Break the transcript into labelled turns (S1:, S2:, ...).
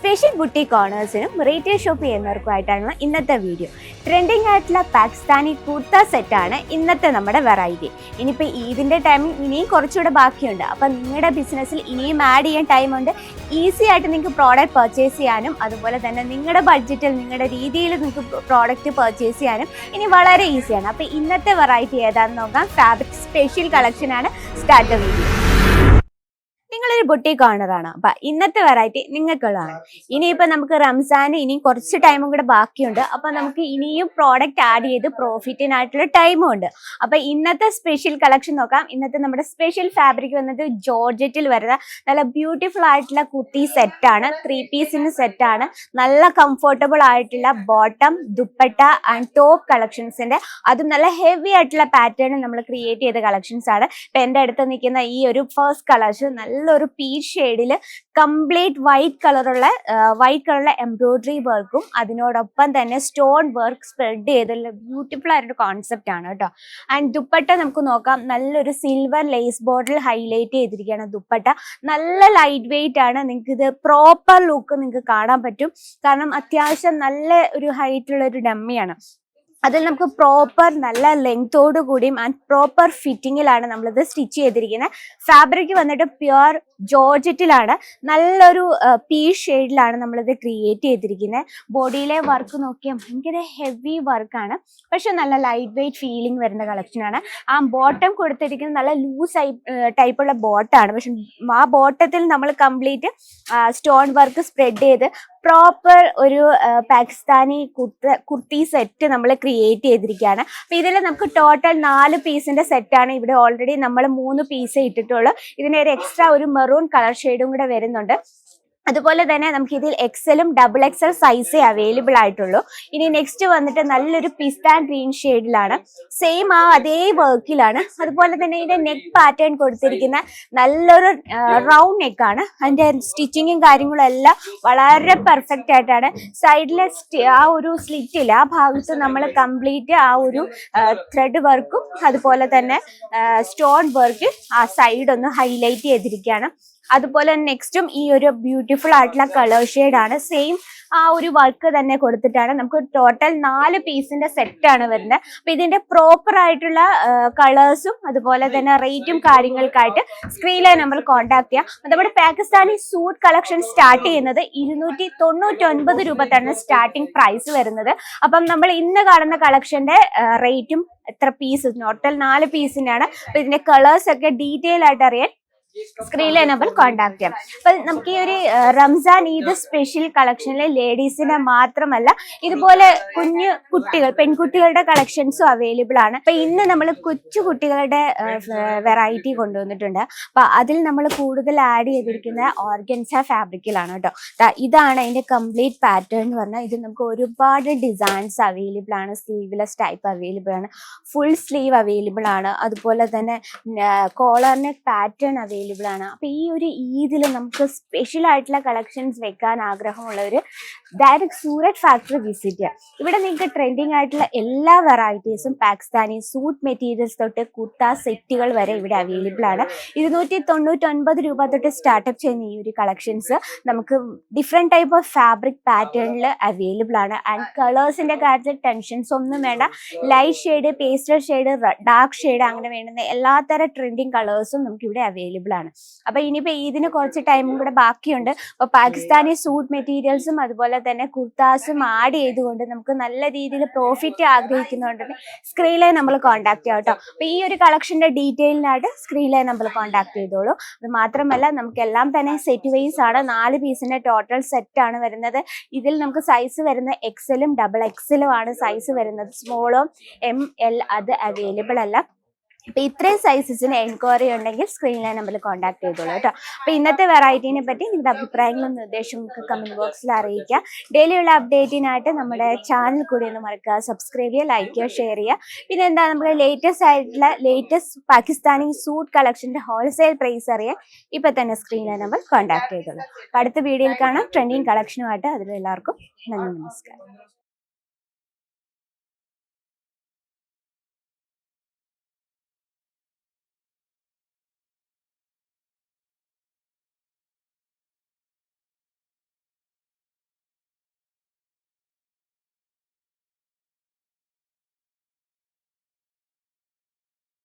S1: Special boutique ഓണേഴ്സിനും retail shop ചെയ്യുന്നവർക്കുമായിട്ടാണ് ഇന്നത്തെ video. Trending ആയിട്ടുള്ള പാകിസ്ഥാനി കുർത്ത സെറ്റാണ് ഇന്നത്തെ നമ്മുടെ വെറൈറ്റി. ഇനിയിപ്പോൾ ഈദിൻ്റെ ടൈം ഇനിയും കുറച്ചുകൂടെ ബാക്കിയുണ്ട്. അപ്പം നിങ്ങളുടെ ബിസിനസ്സിൽ ഇനിയും ആഡ് ചെയ്യാൻ ടൈമുണ്ട്. ഈസി ആയിട്ട് നിങ്ങൾക്ക് പ്രോഡക്റ്റ് പർച്ചേസ് ചെയ്യാനും അതുപോലെ തന്നെ നിങ്ങളുടെ ബഡ്ജറ്റിൽ നിങ്ങളുടെ രീതിയിൽ നിങ്ങൾക്ക് പ്രോഡക്റ്റ് പർച്ചേസ് ചെയ്യാനും ഇനി വളരെ ഈസിയാണ്. അപ്പോൾ ഇന്നത്തെ വെറൈറ്റി ഏതാണെന്ന് നോക്കാം. ഫാബ്രിക് സ്പെഷ്യൽ കളക്ഷനാണ് സ്റ്റാർട്ടർ വീഡിയോ. നിങ്ങളൊരു ബുട്ടീക് ഓണറാണ്, അപ്പം ഇന്നത്തെ വെറൈറ്റി നിങ്ങൾക്കുള്ളതാണ്. ഇനിയിപ്പോൾ നമുക്ക് റംസാന് ഇനിയും കുറച്ച് ടൈമും കൂടെ ബാക്കിയുണ്ട്. അപ്പം നമുക്ക് ഇനിയും പ്രോഡക്റ്റ് ആഡ് ചെയ്ത് പ്രോഫിറ്റിനായിട്ടുള്ള ടൈമും ഉണ്ട്. അപ്പം ഇന്നത്തെ സ്പെഷ്യൽ കളക്ഷൻ നോക്കാം. ഇന്നത്തെ നമ്മുടെ സ്പെഷ്യൽ ഫാബ്രിക് വന്നത് ജോർജറ്റിൽ വരുന്ന നല്ല ബ്യൂട്ടിഫുൾ ആയിട്ടുള്ള കുർത്തി സെറ്റാണ്. 3 പീസിന് സെറ്റാണ്. നല്ല കംഫർട്ടബിൾ ആയിട്ടുള്ള ബോട്ടം, ദുപ്പട്ട ആൻഡ് ടോപ്പ് കളക്ഷൻസിന്റെ, അതും നല്ല ഹെവി ആയിട്ടുള്ള പാറ്റേണിൽ നമ്മൾ ക്രിയേറ്റ് ചെയ്ത കളക്ഷൻസ് ആണ്. ഇപ്പം എൻ്റെ അടുത്ത് നിൽക്കുന്ന ഈ ഒരു ഫസ്റ്റ് കളേഴ്സ് നല്ലൊരു പീച്ച് ഷെയ്ഡിൽ കംപ്ലീറ്റ് വൈറ്റ് കളറുള്ള എംബ്രോയിഡറി വർക്കും അതിനോടൊപ്പം തന്നെ സ്റ്റോൺ വർക്ക് സ്പ്രെഡ് ചെയ്തുള്ള ബ്യൂട്ടിഫുൾ ആയിട്ടൊരു കോൺസെപ്റ്റ് ആണ് കേട്ടോ. ആൻഡ് ദുപ്പട്ട നമുക്ക് നോക്കാം. നല്ലൊരു സിൽവർ ലേസ് ബോർഡിൽ ഹൈലൈറ്റ് ചെയ്തിരിക്കുകയാണ് ദുപ്പട്ട. നല്ല ലൈറ്റ് വെയിറ്റ് ആണ്. നിങ്ങൾക്ക് ഇത് പ്രോപ്പർ ലുക്ക് നിങ്ങൾക്ക് കാണാൻ പറ്റും. കാരണം അത്യാവശ്യം നല്ല ഒരു ഹൈറ്റുള്ള ഒരു ഡമ്മിയാണ്. അതിൽ നമുക്ക് പ്രോപ്പർ നല്ല ലെങ്തോട് കൂടിയും ആൻഡ് പ്രോപ്പർ ഫിറ്റിങ്ങിലാണ് നമ്മളിത് സ്റ്റിച്ച് ചെയ്തിരിക്കുന്നത്. ഫാബ്രിക് വന്നിട്ട് പ്യുവർ ജോർജറ്റിലാണ്. നല്ലൊരു പീച്ച് ഷെയ്ഡിലാണ് നമ്മളിത് ക്രിയേറ്റ് ചെയ്തിരിക്കുന്നത്. ബോഡിയിലെ വർക്ക് നോക്കിയാൽ ഭയങ്കര ഹെവി വർക്കാണ്, പക്ഷെ നല്ല ലൈറ്റ് വെയിറ്റ് ഫീലിംഗ് വരുന്ന കളക്ഷനാണ്. ആ ബോട്ടം കൊടുത്തിരിക്കുന്നത് നല്ല ലൂസ് ടൈപ്പുള്ള ബോട്ടാണ്. പക്ഷെ ആ ബോട്ടത്തിൽ നമ്മൾ കംപ്ലീറ്റ് സ്റ്റോൺ വർക്ക് സ്പ്രെഡ് ചെയ്ത് പ്രോപ്പർ ഒരു പാകിസ്ഥാനി കുർത്തി സെറ്റ് നമ്മൾ ക്രിയേറ്റ് ചെയ്തിരിക്കുകയാണ്. അപ്പം ഇതിൽ നമുക്ക് ടോട്ടൽ 4 പീസിന്റെ സെറ്റാണ്. ഇവിടെ ഓൾറെഡി നമ്മൾ 3 പീസേ ഇട്ടിട്ടുള്ളൂ. ഇതിന് ഒരു എക്സ്ട്രാ ഒരു മെറൂൺ കളർ ഷെയ്ഡും കൂടെ വരുന്നുണ്ട്. അതുപോലെ തന്നെ നമുക്ക് ഇതിൽ XL-ഉം XXL സൈസേ അവൈലബിൾ ആയിട്ടുള്ളൂ. ഇനി നെക്സ്റ്റ് വന്നിട്ട് നല്ലൊരു പിസ്ത ഗ്രീൻ ഷെയ്ഡിലാണ്. സെയിം അതേ വർക്കിലാണ്. അതുപോലെ തന്നെ ഇതിന്റെ നെക്ക് പാറ്റേൺ കൊടുത്തിരിക്കുന്ന നല്ലൊരു റൗണ്ട് നെക്കാണ്. അതിന്റെ സ്റ്റിച്ചിങ്ങും കാര്യങ്ങളും എല്ലാം വളരെ പെർഫെക്റ്റ് ആയിട്ടാണ്. സൈഡിലെ ആ ഒരു സ്ലിറ്റിൽ ആ ഭാഗത്ത് നമ്മൾ കംപ്ലീറ്റ് ആ ഒരു ത്രെഡ് വർക്കും അതുപോലെ തന്നെ സ്റ്റോൺ വർക്ക് ആ സൈഡ് ഒന്ന് ഹൈലൈറ്റ് ചെയ്തിരിക്കുകയാണ്. അതുപോലെ നെക്സ്റ്റും ഈ ഒരു ബ്യൂട്ടിഫുൾ ആയിട്ടുള്ള കളർ ഷെയ്ഡാണ്. സെയിം ആ ഒരു വർക്ക് തന്നെ കൊടുത്തിട്ടാണ്. നമുക്ക് ടോട്ടൽ 4 പീസിന്റെ സെറ്റാണ് വരുന്നത്. അപ്പൊ ഇതിന്റെ പ്രോപ്പർ ആയിട്ടുള്ള കളേഴ്സും അതുപോലെ തന്നെ റേറ്റും കാര്യങ്ങൾക്കായിട്ട് സ്ക്രീനിലെ നമ്പർ കോൺടാക്ട് ചെയ്യാം. നമ്മുടെ പാകിസ്ഥാനി സൂട്ട് കളക്ഷൻ സ്റ്റാർട്ട് ചെയ്യുന്നത് 299 രൂപ തന്നെ സ്റ്റാർട്ടിംഗ് പ്രൈസ് വരുന്നത്. അപ്പം നമ്മൾ ഇന്ന് കാണുന്ന കളക്ഷന്റെ റേറ്റും എത്ര പീസ്, ടോട്ടൽ 4 പീസിനാണ്. അപ്പൊ ഇതിന്റെ കളേഴ്സ് ഒക്കെ ഡീറ്റെയിൽ ആയിട്ട് അറിയാൻ സ്ക്രീനിലെ നമ്പർ കോൺടാക്ട് ചെയ്യാം. അപ്പൊ നമുക്ക് ഈ ഒരു റംസാൻ ഈദ് സ്പെഷ്യൽ കളക്ഷനിലെ ലേഡീസിനെ മാത്രമല്ല ഇതുപോലെ കുഞ്ഞു കുട്ടികൾ, പെൺകുട്ടികളുടെ കളക്ഷൻസും അവൈലബിൾ ആണ്. അപ്പൊ ഇന്ന് നമ്മൾ കൊച്ചു കുട്ടികളുടെ വെറൈറ്റി കൊണ്ടുവന്നിട്ടുണ്ട്. അപ്പൊ അതിൽ നമ്മൾ കൂടുതൽ ആഡ് ചെയ്തിരിക്കുന്ന ഓർഗൻസ ഫാബ്രിക്കിലാണ് കേട്ടോ. ഇതാണ് അതിന്റെ കംപ്ലീറ്റ് പാറ്റേൺ എന്ന് പറഞ്ഞാൽ. ഇത് നമുക്ക് ഒരുപാട് ഡിസൈൻസ് അവൈലബിൾ ആണ്. സ്ലീവ്ലെസ് ടൈപ്പ് അവൈലബിൾ ആണ്, ഫുൾ സ്ലീവ് അവൈലബിൾ ആണ്, അതുപോലെ തന്നെ കോളർ നെക്ക് പാറ്റേൺ അവൈലബിൾ ആണ്. അപ്പൊ ഈ ഒരു ഈദിൽ നമുക്ക് സ്പെഷ്യൽ ആയിട്ടുള്ള കളക്ഷൻസ് വെക്കാൻ ആഗ്രഹമുള്ളവർ ഡയറക്റ്റ് സൂററ്റ് ഫാക്ടറി വിസിറ്റ് ചെയ്യാം. ഇവിടെ നിങ്ങൾക്ക് ട്രെൻഡിങ് ആയിട്ടുള്ള എല്ലാ വെറൈറ്റീസും പാകിസ്ഥാനി സൂട്ട് മെറ്റീരിയൽസ് തൊട്ട് കുർത്ത സെറ്റുകൾ വരെ ഇവിടെ അവൈലബിൾ ആണ്. 299 രൂപ തൊട്ട് സ്റ്റാർട്ടപ്പ് ചെയ്യുന്ന ഈ ഒരു കളക്ഷൻസ് നമുക്ക് ഡിഫറെന്റ് ടൈപ്പ് ഓഫ് ഫാബ്രിക് പാറ്റേണിൽ അവൈലബിൾ ആണ്. ആൻഡ് കളേഴ്സിന്റെ കാര്യത്തിൽ ടെൻഷൻസ് ഒന്നും വേണ്ട. Light shade, pastel shade, dark shade, അങ്ങനെ വേണ്ടുന്ന എല്ലാത്തരം ട്രെൻഡിങ് കളേഴ്സും നമുക്ക് ഇവിടെ അവൈലബിൾ ആണ്. അപ്പൊ ഇനിയിപ്പോ ഇതിന് കുറച്ച് ടൈമും കൂടെ ബാക്കിയുണ്ട്. അപ്പൊ പാകിസ്ഥാനി സൂട്ട് മെറ്റീരിയൽസും അതുപോലെ തന്നെ കുർത്താസും ആഡ് ചെയ്തുകൊണ്ട് നമുക്ക് നല്ല രീതിയിൽ പ്രോഫിറ്റ് ആഗ്രഹിക്കുന്നുണ്ട് സ്ക്രീനിലെ നമ്മൾ കോൺടാക്ട് ചെയ്യാം കേട്ടോ. അപ്പൊ ഈ ഒരു കളക്ഷന്റെ ഡീറ്റെയിലിനായിട്ട് സ്ക്രീനിലെ നമ്മൾ കോൺടാക്ട് ചെയ്തോളൂ. അത് മാത്രമല്ല നമുക്ക് എല്ലാം തന്നെ സെറ്റ് വൈസ് ആണ്. 4 പീസിന്റെ ടോട്ടൽ സെറ്റ് ആണ് വരുന്നത്. ഇതിൽ നമുക്ക് സൈസ് വരുന്ന XL-ഉം XXL-ഉം ആണ് സൈസ് വരുന്നത്. സ്മോളോ ML അത് അവൈലബിൾ അല്ല. അപ്പൊ ഇത്രയും സൈസസിന് എൻക്വയറി ഉണ്ടെങ്കിൽ സ്ക്രീനിലെ നമ്പറിൽ കോൺടാക്ട് ചെയ്തോളൂ കേട്ടോ. അപ്പൊ ഇന്നത്തെ വെറൈറ്റീനെ പറ്റി നിങ്ങളുടെ അഭിപ്രായങ്ങളും നിർദ്ദേശവും ഒക്കെ കമന്റ് ബോക്സിൽ അറിയിക്കുക. ഡെയിലിയുള്ള അപ്ഡേറ്റിനായിട്ട് നമ്മുടെ ചാനൽ കൂടി ഒന്ന് മറക്കുക, സബ്സ്ക്രൈബ് ചെയ്യുക, ലൈക്ക് ചെയ്യുക, ഷെയർ ചെയ്യുക. പിന്നെ എന്താ, നമ്മുടെ ലേറ്റസ്റ്റ് പാകിസ്ഥാനി സൂട്ട് കളക്ഷന്റെ ഹോൾസെയിൽ പ്രൈസ് അറിയാൻ ഇപ്പൊ തന്നെ സ്ക്രീനിലെ നമ്പർ കോൺടാക്ട് ചെയ്തോളൂ. അപ്പൊ അടുത്ത വീഡിയോയിൽ കാണാം ട്രെൻഡിങ് കളക്ഷനുമായിട്ട്. അതിലെല്ലാവർക്കും നന്ദി, നമസ്കാരം.